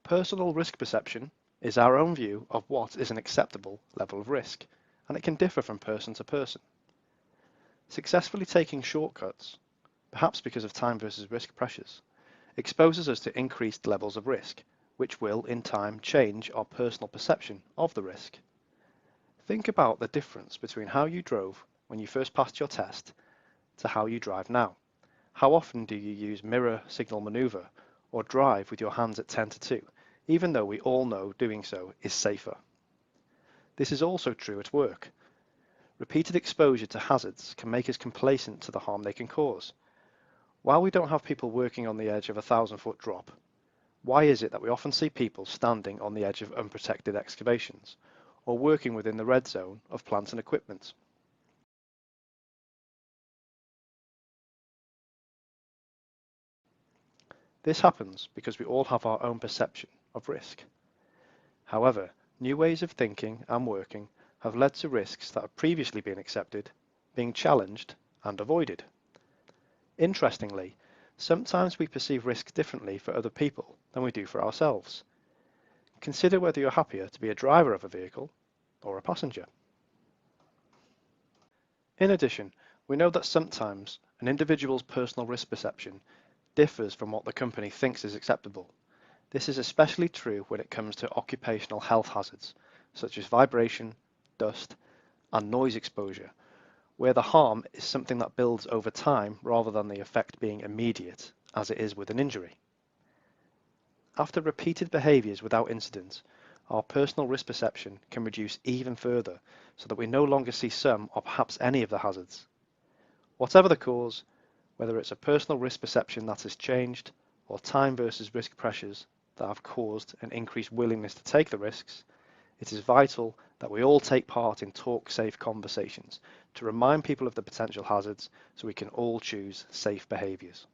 Personal risk perception is our own view of what is an acceptable level of risk, and it can differ from person to person. Successfully taking shortcuts, perhaps because of time versus risk pressures, exposes us to increased levels of risk, which will, in time, change our personal perception of the risk. Think about the difference between how you drove when you first passed your test to how you drive now. How often do you use mirror signal maneuver or drive with your hands at 10 to 2, even though we all know doing so is safer? This is also true at work. Repeated exposure to hazards can make us complacent to the harm they can cause. While we don't have people working on the edge of a 1,000-foot drop, why is it that we often see people standing on the edge of unprotected excavations or working within the red zone of plant and equipment? This happens because we all have our own perception of risk. However, new ways of thinking and working have led to risks that have previously been accepted being challenged and avoided. Interestingly, sometimes we perceive risk differently for other people than we do for ourselves. Consider whether you're happier to be a driver of a vehicle or a passenger. In addition, we know that sometimes an individual's personal risk perception differs from what the company thinks is acceptable. This is especially true when it comes to occupational health hazards, such as vibration, dust, and noise exposure, where the harm is something that builds over time rather than the effect being immediate, as it is with an injury. After repeated behaviours without incident, our personal risk perception can reduce even further so that we no longer see some or perhaps any of the hazards. Whatever the cause, whether it's a personal risk perception that has changed or time versus risk pressures that have caused an increased willingness to take the risks, it is vital that we all take part in talk-safe conversations to remind people of the potential hazards so we can all choose safe behaviours.